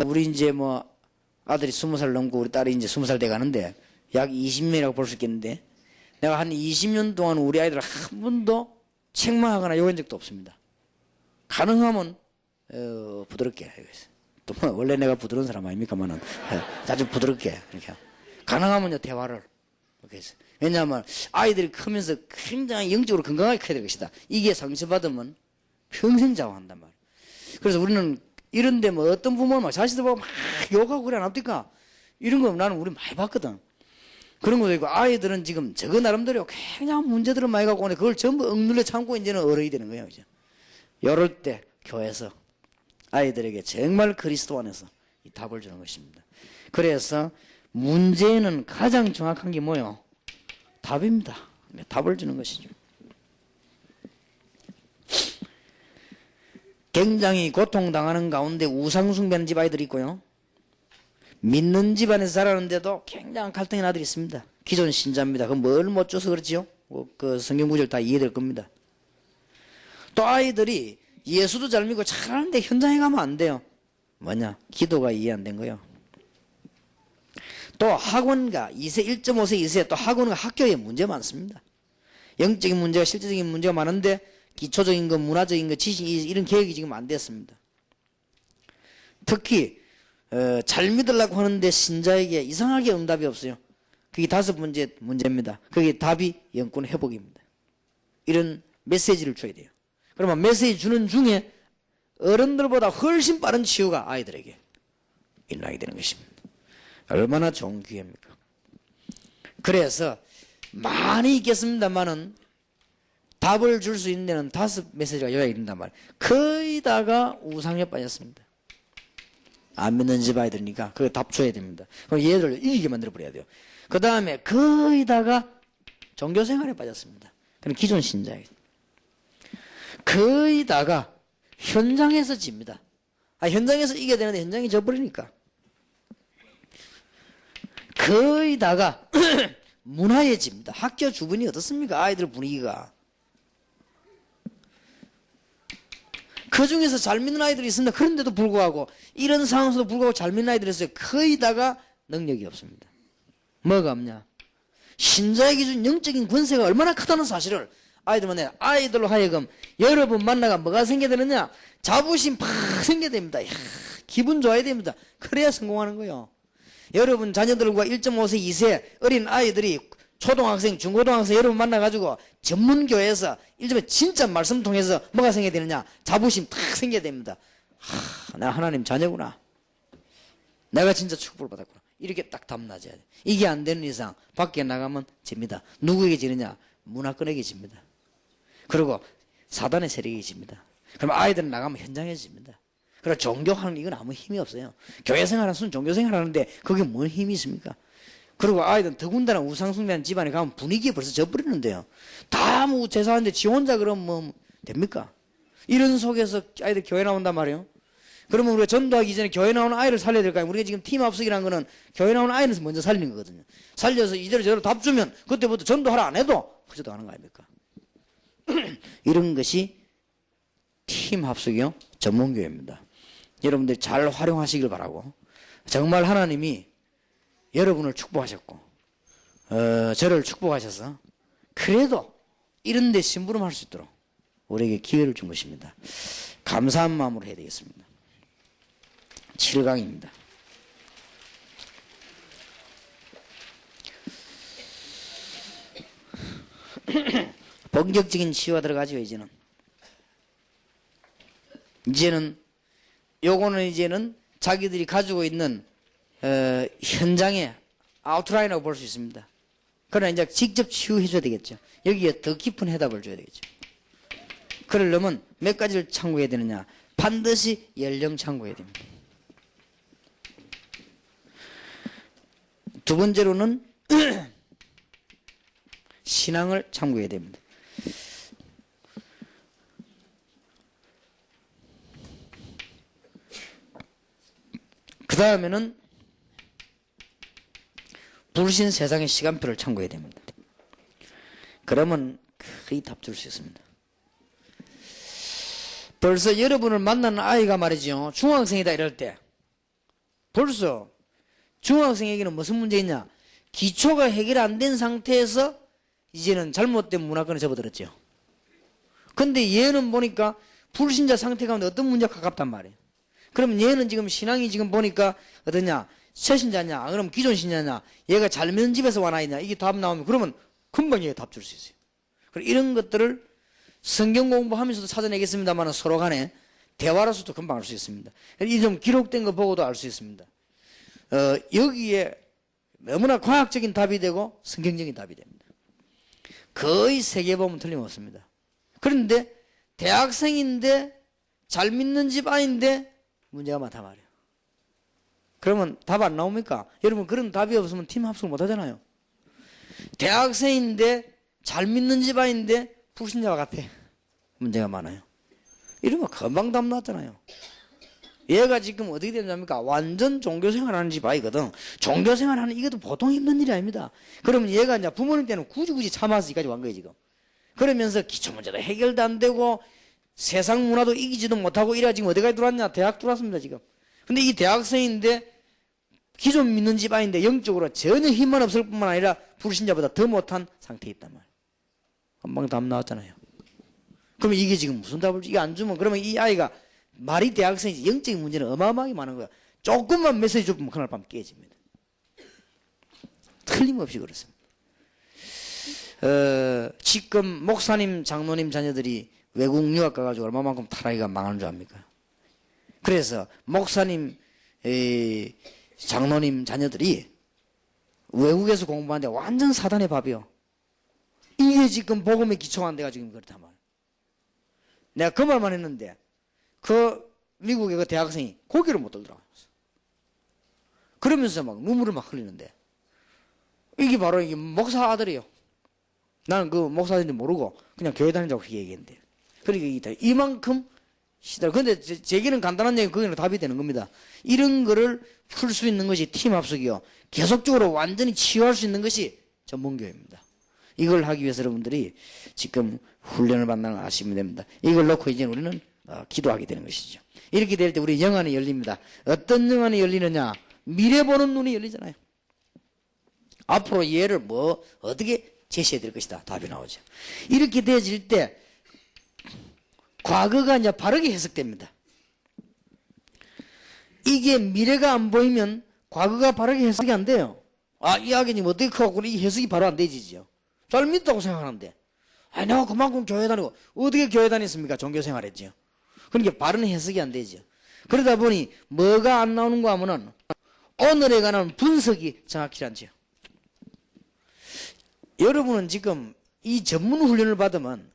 우리 이제 뭐, 아들이 20살 넘고 우리 딸이 이제 20살 돼 가는데, 약 20년이라고 볼 수 있겠는데, 내가 한 20년 동안 우리 아이들 한 번도 책망하거나 욕한 적도 없습니다. 가능하면, 부드럽게. 또 뭐, 원래 내가 부드러운 사람 아닙니까만은, 아주 부드럽게, 이렇게. 가능하면요, 대화를. 이렇게 해서. 왜냐하면, 아이들이 크면서 굉장히 영적으로 건강하게 커야 될 것이다. 이게 상처받으면 평생 자화한단 말이에요. 그래서 우리는 이런데 뭐 어떤 부모는 막 자식들 보고 막 욕하고 그래 안 합니까? 이런 거 나는 우리 많이 봤거든. 그런 것도 있고, 아이들은 지금 저거 나름대로 굉장한 문제들을 많이 갖고 오는데 그걸 전부 억눌려 참고 이제는 어른이 되는 거예요. 그죠? 이럴 때 교회에서 아이들에게 정말 그리스도 안에서 이 답을 주는 것입니다. 그래서 문제는 가장 정확한 게 뭐예요? 답입니다. 답을 주는 것이죠. 굉장히 고통당하는 가운데 우상숭배하는 집 아이들이 있고요. 믿는 집안에서 자라는데도 굉장한 갈등의 아들이 있습니다. 기존 신자입니다. 그 뭘 못 줘서 그렇지요? 그 성경 구절 다 이해될 겁니다. 또 아이들이 예수도 잘 믿고 잘하는데 현장에 가면 안 돼요. 뭐냐? 기도가 이해 안 된 거예요. 또 학원가 2세, 1.5세, 2세 또 학원과 학교에 문제 많습니다. 영적인 문제가 실제적인 문제가 많은데 기초적인 것, 문화적인 것, 지식 이런 계획이 지금 안 됐습니다. 특히 잘 믿으려고 하는데 신자에게 이상하게 응답이 없어요. 그게 5번째 문제입니다. 그게 답이 영권 회복입니다. 이런 메시지를 줘야 돼요. 그러면 메시지 주는 중에 어른들보다 훨씬 빠른 치유가 아이들에게 일어나게 되는 것입니다. 얼마나 좋은 기회입니까? 그래서 많이 있겠습니다만은 답을 줄 수 있는 데는 5 메시지가 요약이 된단 말이에요. 거의 다가 우상에 빠졌습니다. 안 믿는 집 아이들이니까 그거 답 줘야 됩니다. 그럼 얘를 이기게 만들어 버려야 돼요. 그 다음에 거의 다가 종교생활에 빠졌습니다. 그럼 기존 신자에게 거의 다가 현장에서 집니다. 현장에서 이겨야 되는데 현장이 져버리니까 거의 다가 문화에 집니다. 학교 주변이 어떻습니까? 아이들 분위기가. 그 중에서 잘 믿는 아이들이 있습니다. 그런데도 불구하고 이런 상황에서도 불구하고 잘 믿는 아이들이 있어요. 거의 다가 능력이 없습니다. 뭐가 없냐? 신자에게 준 영적인 권세가 얼마나 크다는 사실을 아이들만 아이들로 하여금 여러분 만나가 뭐가 생겨야 되느냐? 자부심 팍 생겨야 됩니다. 이야, 기분 좋아야 됩니다. 그래야 성공하는 거예요. 여러분 자녀들과 1.5세, 2세 어린 아이들이 초등학생, 중고등학생 여러분 만나가지고 전문교회에서 일종의 진짜 말씀 통해서 뭐가 생겨야 되느냐? 자부심 탁 생겨야 됩니다. 내가 하나님 자녀구나. 내가 진짜 축복을 받았구나. 이렇게 딱 담나져야 돼. 이게 안 되는 이상 밖에 나가면 집니다. 누구에게 지느냐? 문화권에게 집니다. 그리고 사단의 세력에게 집니다. 그럼 아이들은 나가면 현장에 집니다. 그리고 종교하는 이건 아무 힘이 없어요. 교회 생활하는 순 종교 생활하는데 그게 뭔 힘이 있습니까? 그리고 아이들은 더군다나 우상숭배하는 집안에 가면 분위기에 벌써 져버리는데요. 다 뭐 제사하는데 지 혼자 그럼 뭐 됩니까? 이런 속에서 아이들 교회 나온단 말이에요. 그러면 우리가 전도하기 전에 교회 나오는 아이를 살려야 될까요? 우리가 지금 팀 합숙이라는 거는 교회 나오는 아이는 먼저 살리는 거거든요. 살려서 이대로 저대로 답 주면 그때부터 전도하라 안 해도 그저도 하는 거 아닙니까? 이런 것이 팀 합숙이요. 전문교회입니다. 여러분들이 잘 활용하시길 바라고, 정말 하나님이 여러분을 축복하셨고 저를 축복하셔서 그래도 이런 데 심부름할 수 있도록 우리에게 기회를 준 것입니다. 감사한 마음으로 해야 되겠습니다. 7강입니다. 본격적인 치유가 들어가죠. 이제는 요거는 이제는 자기들이 가지고 있는 현장의 아웃라인이라고 볼 수 있습니다. 그러나 이제 직접 치유해 줘야 되겠죠. 여기에 더 깊은 해답을 줘야 되겠죠. 그러려면 몇 가지를 참고해야 되느냐? 반드시 연령 참고해야 됩니다. 두 번째로는 신앙을 참고해야 됩니다. 그 다음에는 불신 세상의 시간표를 참고해야 됩니다. 그러면 거의 답 줄 수 있습니다. 벌써 여러분을 만나는 아이가 말이죠. 중학생이다 이럴 때 벌써 중학생에게는 무슨 문제 있냐? 기초가 해결 안 된 상태에서 이제는 잘못된 문화권에 접어들었죠. 근데 얘는 보니까 불신자 상태 가운데 어떤 문제가 가깝단 말이에요. 그럼 얘는 지금 신앙이 지금 보니까 어떠냐? 새신자냐? 그럼 기존 신자냐? 얘가 잘 믿는 집에서 와나 있냐? 이게 답 나오면 그러면 금방 얘가 답 줄 수 있어요. 그리고 이런 것들을 성경 공부하면서도 찾아내겠습니다만 서로 간에 대화로서도 금방 알 수 있습니다. 이 좀 기록된 거 보고도 알 수 있습니다. 여기에 너무나 과학적인 답이 되고 성경적인 답이 됩니다. 거의 세계 보면 틀림없습니다. 그런데 대학생인데 잘 믿는 집 아닌데 문제가 많단 말이에요. 그러면 답 안 나옵니까? 여러분 그런 답이 없으면 팀 합숙을 못 하잖아요. 대학생인데 잘 믿는 집 아닌데 불신자와 같아. 문제가 많아요. 이러면 금방 답 나왔잖아요. 얘가 지금 어떻게 되냐니까 완전 종교생활하는 집 아이거든. 종교생활하는 이것도 보통 힘든 일이 아닙니다. 그러면 얘가 이제 부모님 때는 굳이 참아서 여기까지 완 거예요 지금. 그러면서 기초 문제도 해결도 안 되고 세상 문화도 이기지도 못하고 이래 지금 어디까지 들어왔냐? 대학 들어왔습니다 지금. 근데 이 대학생인데 기존 믿는 집 아닌데 영적으로 전혀 힘만 없을 뿐만 아니라 불신자보다 더 못한 상태에 있단 말이에요. 금방 답 나왔잖아요. 그러면 이게 지금 무슨 답을 이게 안 주면 그러면 이 아이가 말이 대학생이지 영적인 문제는 어마어마하게 많은 거야. 조금만 메시지 줬으면 그날 밤 깨집니다. 틀림없이 그렇습니다. 지금 목사님, 장로님 자녀들이 외국 유학 가가지고 얼마만큼 타락이가 망하는 줄 압니까? 그래서 목사님, 장로님 자녀들이 외국에서 공부하는데 완전 사단의 밥이요. 이게 지금 복음에 기초가 안 돼가지고 그렇단 말이에요. 내가 그 말만 했는데 그 미국의 그 대학생이 고개를 못 들더라고요. 그러면서 막 눈물을 막 흘리는데 이게 바로 이게 목사 아들이에요. 나는 그 목사인지 모르고 그냥 교회 다니자고 얘기했는데 그러니까 이만큼 시달. 근데 제게는 간단한 얘기 그게 답이 되는 겁니다. 이런 거를 풀 수 있는 것이 팀 합숙이요. 계속적으로 완전히 치유할 수 있는 것이 전문교회입니다. 이걸 하기 위해서 여러분들이 지금 훈련을 받는 걸 아시면 됩니다. 이걸 놓고 이제 우리는 기도하게 되는 것이죠. 이렇게 될 때 우리 영안이 열립니다. 어떤 영안이 열리느냐? 미래 보는 눈이 열리잖아요. 앞으로 얘를 어떻게 제시해 드릴 것이다. 답이 나오죠. 이렇게 되어질 때 과거가 이제 바르게 해석됩니다. 이게 미래가 안 보이면 과거가 바르게 해석이 안 돼요. 이 아기님 어떻게 커갖고 이 해석이 바로 안 되지죠. 잘 믿다고 생각하는데. 내가 그만큼 교회 다니고 어떻게 교회 다녔습니까? 종교생활 했죠. 그러니까 바른 해석이 안 되죠. 그러다 보니 뭐가 안 나오는가 하면은 오늘에 관한 분석이 정확히 않죠. 여러분은 지금 이 전문 훈련을 받으면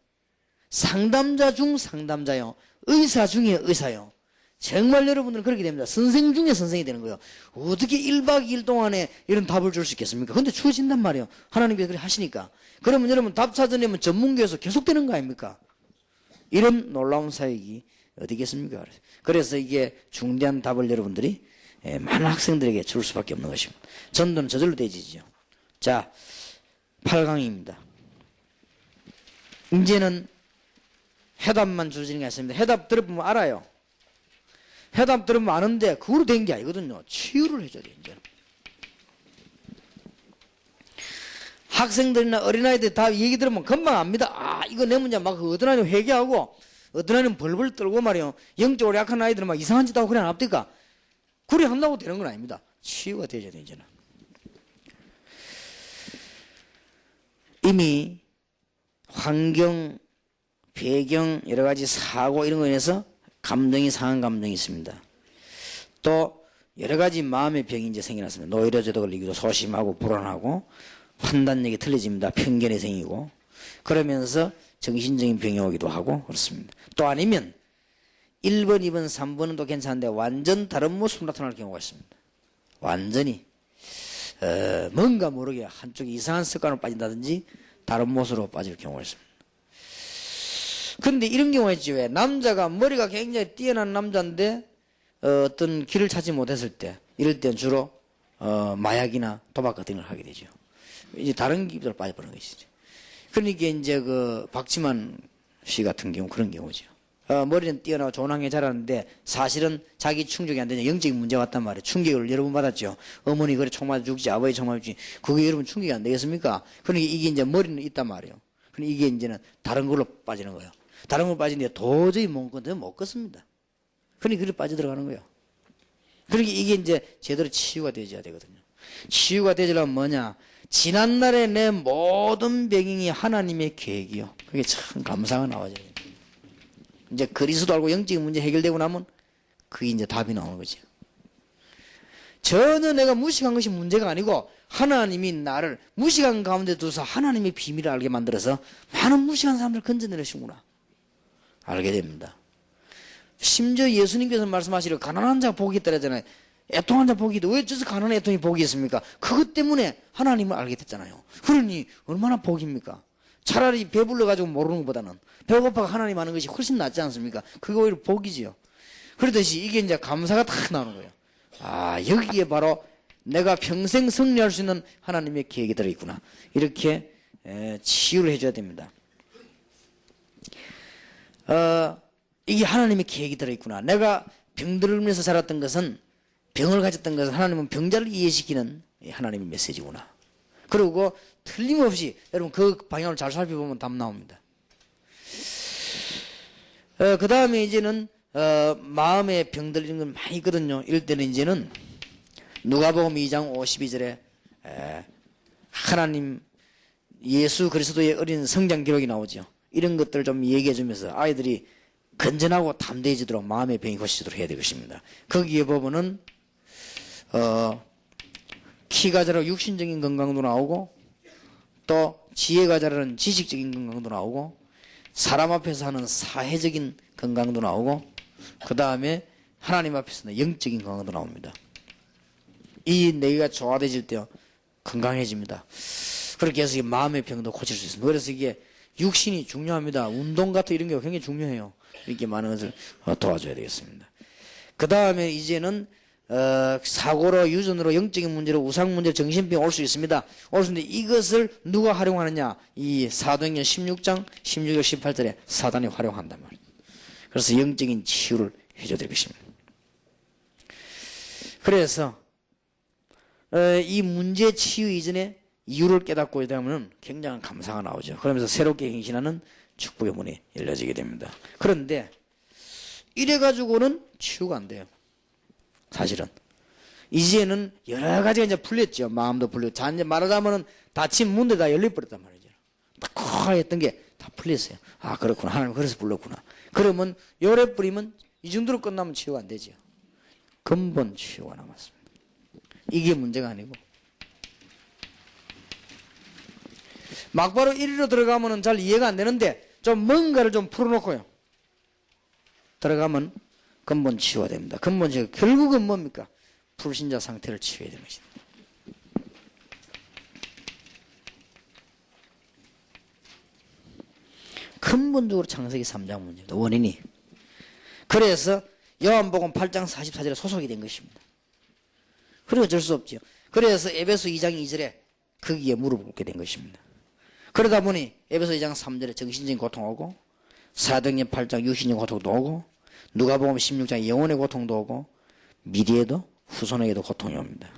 상담자 중 상담자요. 의사 중에 의사요. 정말 여러분들은 그렇게 됩니다. 선생 중에 선생이 되는 거예요. 어떻게 1박 2일 동안에 이런 답을 줄 수 있겠습니까? 근데 주어진단 말이에요. 하나님께서 그렇게 하시니까. 그러면 여러분 답 찾아내면 전문교에서 계속되는 거 아닙니까? 이런 놀라운 사역이 어디겠습니까? 그래서 이게 중대한 답을 여러분들이 많은 학생들에게 줄 수밖에 없는 것입니다. 전도는 저절로 되지죠. 자, 8강입니다. 이제는 해답만 주어지는 게 아닙니다. 해답 들어보면 알아요. 해답 들으면 아는데 그거로 된 게 아니거든요. 치유를 해줘야 돼요. 이제는. 학생들이나 어린아이들 다 얘기 들으면 금방 압니다. 이거 내 문제 막 어떤 아이는 회개하고 어떤 아이는 벌벌 떨고 말이요. 영적으로 약한 아이들은 막 이상한 짓 하고 그래 안 합니까? 그래 한다고 되는 건 아닙니다. 치유가 되어야 돼요. 이제는. 이미 환경, 배경, 여러 가지 사고 이런 거에 인해서 감정이 상한 감정이 있습니다. 또 여러 가지 마음의 병이 이제 생겨났습니다. 노이로제도 걸리기도 소심하고 불안하고 판단력이 틀려집니다. 편견이 생기고 그러면서 정신적인 병이 오기도 하고 그렇습니다. 또 아니면 1번, 2번, 3번은 또 괜찮은데 완전 다른 모습으로 나타날 경우가 있습니다. 완전히 뭔가 모르게 한쪽에 이상한 습관으로 빠진다든지 다른 모습으로 빠질 경우가 있습니다. 그런데 이런 경우가 있지. 왜 남자가 머리가 굉장히 뛰어난 남자인데 어떤 길을 찾지 못했을 때 이럴 때는 주로 마약이나 도박 같은 걸 하게 되죠. 이제 다른 길로 빠져버리는 것이죠. 그러니까 이제 그 박지만 씨 같은 경우 그런 경우죠. 머리는 뛰어나고 좋은 학교 자라는데 사실은 자기 충족이 안 되냐 영적인 문제가 왔단 말이에요. 충격을 여러 번 받았죠. 어머니 그래 총 맞아 죽지 아버지 총 맞아 죽지 그게 여러분 충격이 안 되겠습니까? 그러니까 이게 이제 머리는 있단 말이에요. 그러니까 이게 이제는 다른 걸로 빠지는 거예요. 다른 걸로 빠지는데 도저히 못 걷습니다. 그러니까 그렇게 빠져들어가는 거예요. 그러니까 이게 이제 제대로 치유가 되어야 되거든요. 치유가 되려면 뭐냐? 지난날에 내 모든 병이 하나님의 계획이요. 그게 참 감사가 나와져요. 이제 그리스도 알고 영적인 문제 해결되고 나면 그게 이제 답이 나오는 거죠. 전혀 내가 무식한 것이 문제가 아니고 하나님이 나를 무식한 가운데 두서 하나님의 비밀을 알게 만들어서 많은 무식한 사람들을 건져내시구나 알게 됩니다. 심지어 예수님께서 말씀하시려 가난한 자 복이 있다 그러잖아요. 애통한 자 복이 있다. 왜 저서 가난한 애통이 복이 있습니까? 그것 때문에 하나님을 알게 됐잖아요. 그러니 얼마나 복입니까? 차라리 배불러가지고 모르는 것보다는 배고파가 하나님 아는 것이 훨씬 낫지 않습니까? 그게 오히려 복이지요. 그러듯이 이게 이제 감사가 딱 나오는 거예요. 아, 여기에 바로 내가 평생 승리할 수 있는 하나님의 계획이 들어있구나. 이렇게 치유를 해줘야 됩니다. 이게 하나님의 계획이 들어있구나. 내가 병들면서 자랐던 것은, 병을 가졌던 것은 하나님은 병자를 이해시키는 하나님의 메시지구나. 그리고 틀림없이 여러분 그 방향을 잘 살펴보면 답 나옵니다. 그 다음에 이제는 마음에 병들리는 건 많이 있거든요. 이럴 때는 이제는 누가복음 2장 52절에 하나님 예수 그리스도의 어린 성장 기록이 나오죠. 이런 것들을 좀 얘기해 주면서 아이들이 건전하고 담대해지도록 마음의 병이 고쳐지도록 해야 되겠습니다. 거기에 보면은 키가 자라 육신적인 건강도 나오고 또 지혜가 자라는 지식적인 건강도 나오고 사람 앞에서 하는 사회적인 건강도 나오고 그 다음에 하나님 앞에서는 영적인 건강도 나옵니다. 이 네 개가 조화되질 때 건강해집니다. 그렇게 해서 마음의 병도 고칠 수 있습니다. 그래서 이게 육신이 중요합니다. 운동 같은 이런 게 굉장히 중요해요. 이렇게 많은 것을 도와줘야 되겠습니다. 그 다음에 이제는 사고로 유전으로 영적인 문제로 우상 문제 정신병이 올 수 있습니다. 올 수 있는데 이것을 누가 활용하느냐? 이 사도행전 16장 16절 18절에 사단이 활용한단 말이에요. 그래서 영적인 치유를 해줘야 될 것입니다. 그래서 이 문제 치유 이전에 이유를 깨닫고 있다면 굉장한 감사가 나오죠. 그러면서 새롭게 행신하는 축복의 문이 열려지게 됩니다. 그런데 이래가지고는 치유가 안 돼요. 사실은 이제는 여러 가지가 이제 풀렸죠. 마음도 풀렸고, 자 이제 말하자면은 닫힌 문도 다 열려버렸단 말이죠. 막 했던 게 다 풀렸어요. 아 그렇구나. 하나님 그래서 불렀구나. 그러면 열에 뿌리면 이 정도로 끝나면 치유가 안 되죠. 근본 치유가 남았습니다. 이게 문제가 아니고 막바로 1위로 들어가면은 잘 이해가 안 되는데 좀 뭔가를 좀 풀어놓고요. 들어가면 근본 치유가 됩니다. 근본 치유 결국은 뭡니까? 불신자 상태를 치유해야 되는 것입니다. 근본적으로 창세기 3장 문제입니다. 원인이. 그래서 요한복음 8장 44절에 소속이 된 것입니다. 그리고 어쩔 수 없죠. 그래서 에베소 2장 2절에 거기에 무릎을 꿇게 된 것입니다. 그러다 보니 에베소 2장 3절에 정신적인 고통 오고 사도행전 8장 육신적인 고통도 오고 누가복음 16장 영혼의 고통도 오고 미래에도 후손에게도 고통이 옵니다.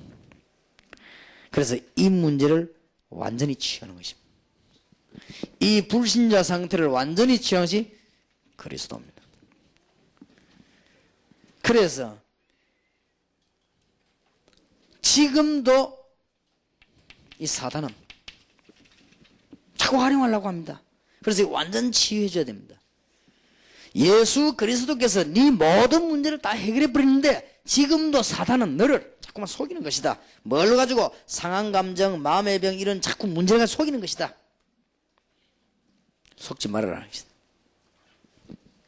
그래서 이 문제를 완전히 치유하는 것입니다. 이 불신자 상태를 완전히 치유한 것이 그리스도입니다. 그래서 지금도 이 사단은 자꾸 활용하려고 합니다. 그래서 완전 치유해줘야 됩니다. 예수 그리스도께서 네 모든 문제를 다 해결해 버리는데 지금도 사단은 너를 자꾸만 속이는 것이다. 뭘 가지고 상한 감정, 마음의 병 이런 자꾸 문제가 속이는 것이다. 속지 말아라.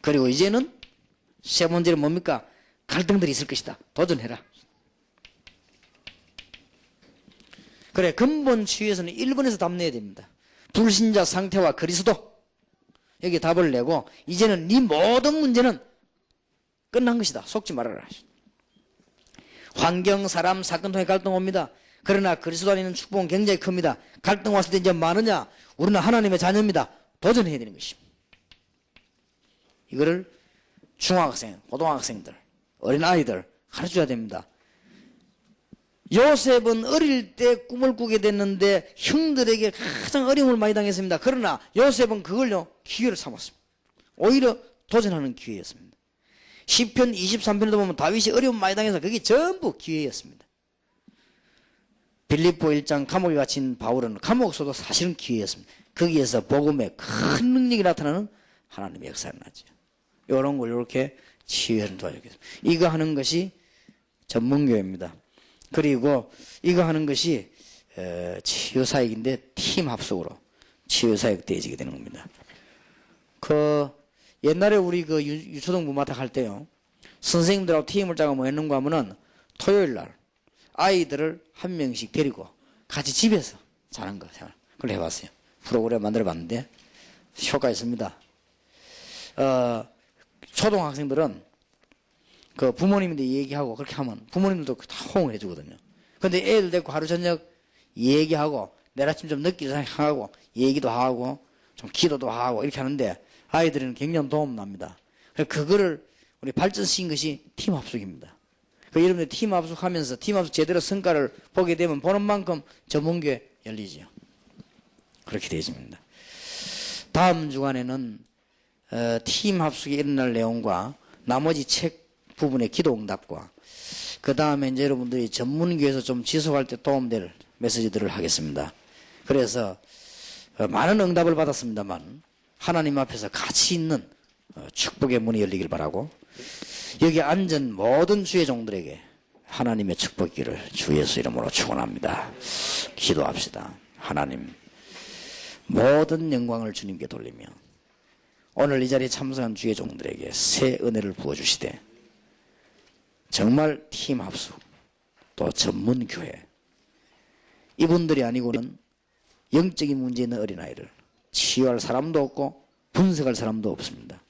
그리고 이제는 세 번째는 뭡니까? 갈등들이 있을 것이다. 도전해라. 그래 근본 치유에서는 1번에서 답 내야 됩니다. 불신자 상태와 그리스도 여기 답을 내고 이제는 네 모든 문제는 끝난 것이다. 속지 말아라. 환경, 사람, 사건 통해 갈등 옵니다. 그러나 그리스도 안에 있는 축복은 굉장히 큽니다. 갈등 왔을 때 이제 많으냐? 우리는 하나님의 자녀입니다. 도전해야 되는 것입니다. 이거를 중학생, 고등학생들, 어린아이들 가르쳐야 됩니다. 요셉은 어릴 때 꿈을 꾸게 됐는데 형들에게 가장 어려움을 많이 당했습니다. 그러나 요셉은 그걸요 기회를 삼았습니다. 오히려 도전하는 기회였습니다. 시편 23편에도 보면 다윗이 어려움 많이 당해서 그게 전부 기회였습니다. 빌립보 1장 감옥에 갇힌 바울은 감옥에서도 사실은 기회였습니다. 거기에서 복음의 큰 능력이 나타나는 하나님의 역사가 나죠. 이런 걸 이렇게 치유하는 도와주겠습니다. 이거 하는 것이 전문교회입니다. 그리고 이거 하는 것이 치유사역인데 팀 합숙으로 치유사역 되어지게 되는 겁니다. 옛날에 우리 유초등 문마탁 할 때요, 선생님들하고 팀을 짜고 뭐 했는가 하면은 토요일 날 아이들을 한 명씩 데리고 같이 집에서 자는 거, 그걸 해봤어요. 프로그램 만들어 봤는데 효과 있습니다. 초등학생들은 부모님들 얘기하고 그렇게 하면 부모님들도 다 호응을 해주거든요. 근데 애들 데리고 하루 저녁 얘기하고 내일 아침 좀 늦게 하고 얘기도 하고 좀 기도도 하고 이렇게 하는데 아이들은 굉장히 도움 납니다. 그거를 우리 발전시킨 것이 팀 합숙입니다. 여러분들 팀 합숙하면서 팀 합숙 제대로 성과를 보게 되면 보는 만큼 전문교회 열리지요. 그렇게 되어집니다. 다음 주간에는 팀 합숙이 일어날 내용과 나머지 책 부분의 기도 응답과 그 다음에 이제 여러분들이 전문교회에서 좀 지속할 때 도움될 메시지들을 하겠습니다. 그래서 많은 응답을 받았습니다만 하나님 앞에서 가치 있는 축복의 문이 열리길 바라고, 여기 앉은 모든 주의 종들에게 하나님의 축복기를 주 예수 이름으로 축원합니다. 기도합시다. 하나님, 모든 영광을 주님께 돌리며 오늘 이 자리에 참석한 주의 종들에게 새 은혜를 부어주시되 정말 팀 합숙 또 전문교회, 이분들이 아니고는 영적인 문제 있는 어린아이를 치유할 사람도 없고 분석할 사람도 없습니다.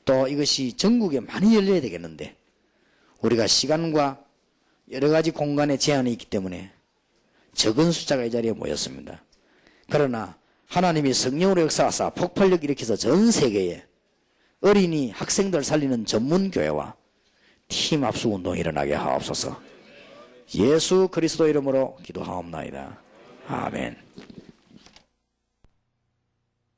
또 이것이 전국에 많이 열려야 되겠는데 우리가 시간과 여러 가지 공간에 제한이 있기 때문에 적은 숫자가 이 자리에 모였습니다. 그러나 하나님이 성령으로 역사하사 폭발력 일으켜서 전 세계에 어린이 학생들 살리는 전문교회와 팀 합숙 운동이 일어나게 하옵소서. 예수 그리스도 이름으로 기도하옵나이다. 아멘.